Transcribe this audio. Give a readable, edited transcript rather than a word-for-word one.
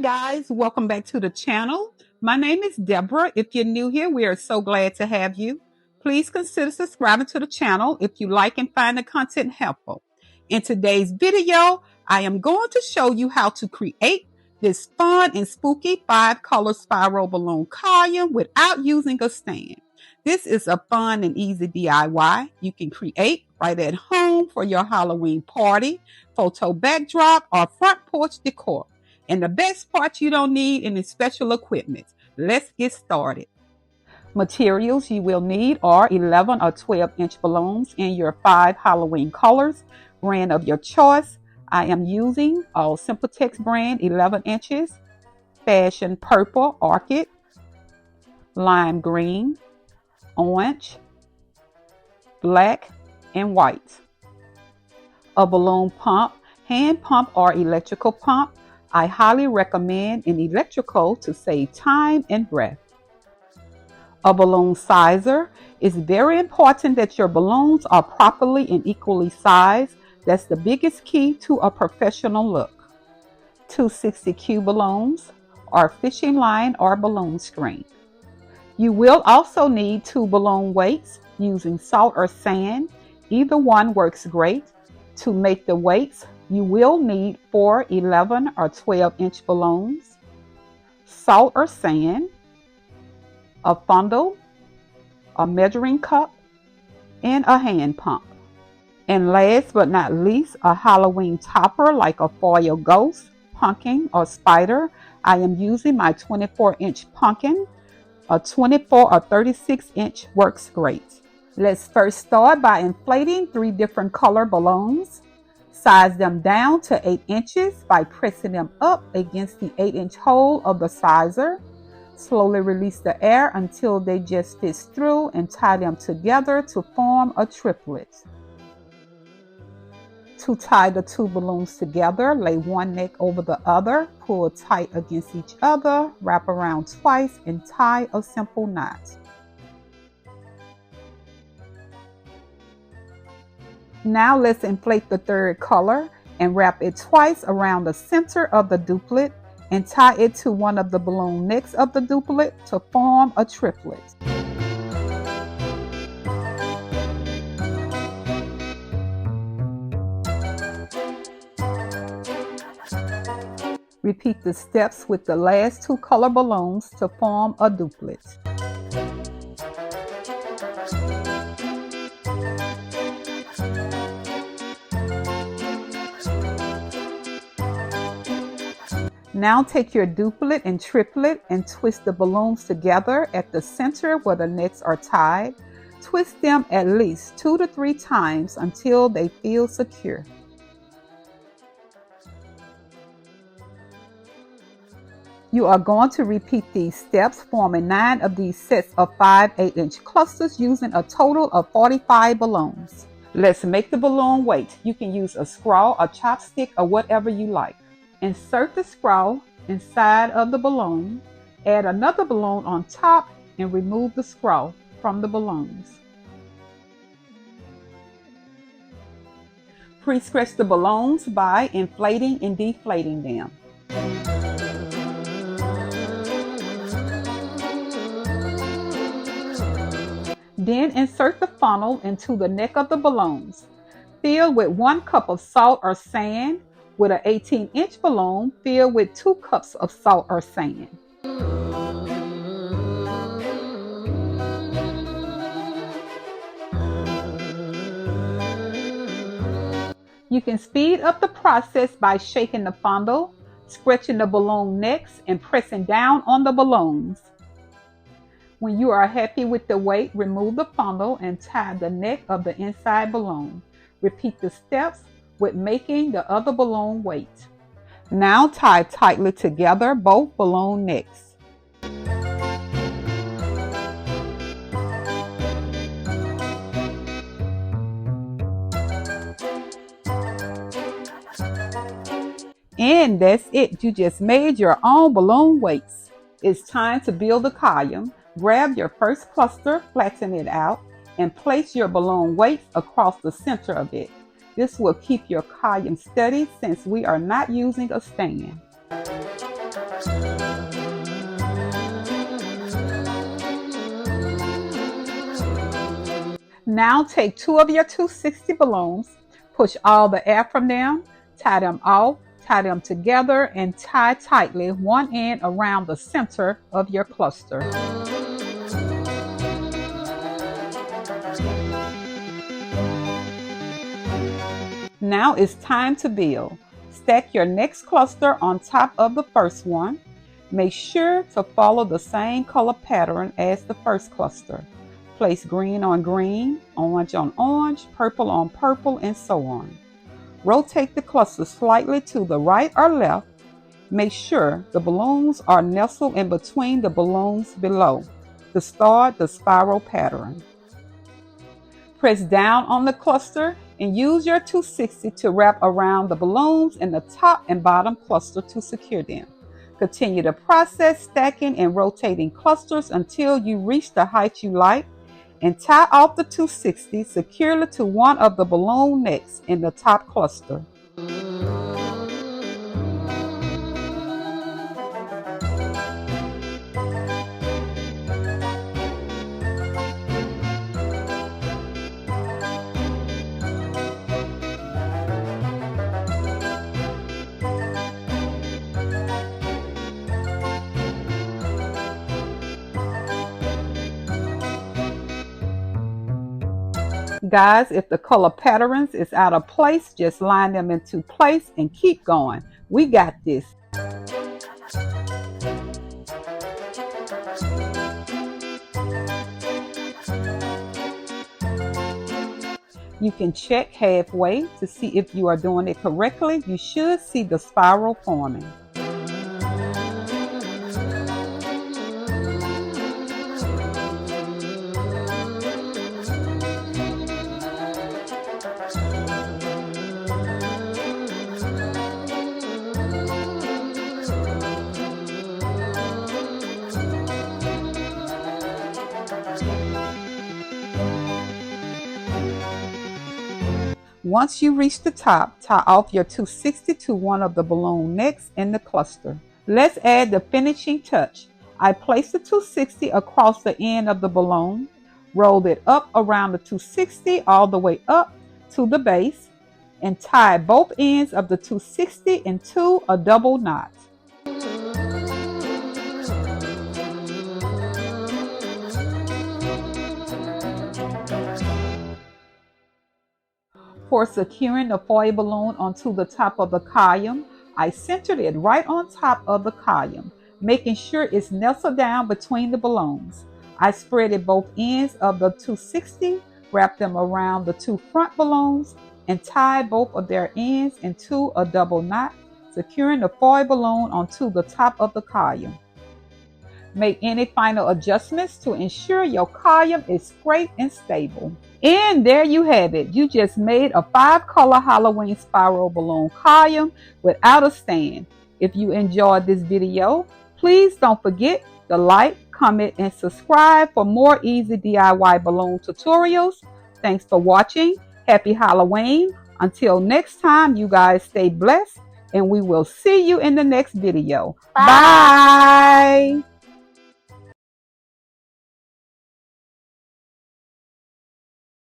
guys, welcome back to the channel. My name is Deborah. If you're new here, we are so glad to have you. Please consider subscribing to the channel if you like and find the content helpful. In today's video, I am going to show you how to create this fun and spooky 5-color spiral balloon column without using a stand. This is a fun and easy DIY you can create right at home for your Halloween party, photo backdrop, or front porch decor. And the best part, you don't need any special equipment. Let's get started. Materials you will need are 11 or 12-inch balloons in your 5 Halloween colors, brand of your choice. I am using All Simpletex brand 11 inches, Fashion Purple Orchid, Lime Green, Orange, Black, and White. A balloon pump, hand pump or electrical pump. I highly recommend an electrical to save time and breath. A balloon sizer. It's very important that your balloons are properly and equally sized. That's the biggest key to a professional look. 260Q balloons or fishing line or balloon string. You will also need 2 balloon weights using salt or sand. Either one works great. To make the weights, you will need 4 11 or 12-inch balloons, salt or sand, a funnel, a measuring cup, and a hand pump. And last but not least, a Halloween topper like a foil ghost, pumpkin, or spider. I am using my 24-inch pumpkin. A 24 or 36-inch works great. Let's first start by inflating 3 different color balloons. Size them down to 8 inches by pressing them up against the 8-inch hole of the sizer. Slowly release the air until they just fit through and tie them together to form a triplet. To tie the 2 balloons together, lay one neck over the other, pull tight against each other, wrap around twice, and tie a simple knot. Now let's inflate the 3rd color and wrap it twice around the center of the duplet and tie it to one of the balloon necks of the duplet to form a triplet. Repeat the steps with the last 2 color balloons to form a duplet. Now take your duplet and triplet and twist the balloons together at the center where the necks are tied. Twist them at least 2 to 3 times until they feel secure. You are going to repeat these steps, forming 9 of these sets of 5 8-inch clusters using a total of 45 balloons. Let's make the balloon weight. You can use a straw, a chopstick, or whatever you like. Insert the straw inside of the balloon, add another balloon on top, and remove the straw from the balloons. Pre-stretch the balloons by inflating and deflating them. Then insert the funnel into the neck of the balloons. Fill with 1 cup of salt or sand. With an 18-inch balloon, fill with 2 cups of salt or sand. You can speed up the process by shaking the funnel, stretching the balloon necks, and pressing down on the balloons. When you are happy with the weight, remove the funnel and tie the neck of the inside balloon. Repeat the steps with making the other balloon weight. Now tie tightly together both balloon necks. And that's it. You just made your own balloon weights. It's time to build a column. Grab your first cluster, flatten it out, and place your balloon weights across the center of it. This will keep your column steady since we are not using a stand. Now take 2 of your 260 balloons, push all the air from them, tie them off, tie them together, and tie tightly one end around the center of your cluster. Now it's time to build. Stack your next cluster on top of the first one. Make sure to follow the same color pattern as the first cluster. Place green on green, orange on orange, purple on purple, and so on. Rotate the cluster slightly to the right or left. Make sure the balloons are nestled in between the balloons below to start the spiral pattern. Press down on the cluster and use your 260 to wrap around the balloons in the top and bottom cluster to secure them. Continue the process, stacking and rotating clusters until you reach the height you like, and tie off the 260 securely to one of the balloon necks in the top cluster. Guys, if the color patterns is out of place, just line them into place and keep going. We got this. You can check halfway to see if you are doing it correctly. You should see the spiral forming. Once you reach the top, tie off your 260 to one of the balloon necks in the cluster. Let's add the finishing touch. I place the 260 across the end of the balloon, roll it up around the 260 all the way up to the base, and tie both ends of the 260 into a double knot. For securing the foil balloon onto the top of the column, I centered it right on top of the column, making sure it's nestled down between the balloons. I spreaded both ends of the 260, wrapped them around the 2 front balloons, and tied both of their ends into a double knot, securing the foil balloon onto the top of the column. Make any final adjustments to ensure your column is straight and stable. And there you have it. You just made a 5-color Halloween spiral balloon column without a stand. If you enjoyed this video, please don't forget to like, comment, and subscribe for more easy DIY balloon tutorials. Thanks for watching. Happy Halloween. Until next time, you guys stay blessed, and we will see you in the next video. Bye. Bye.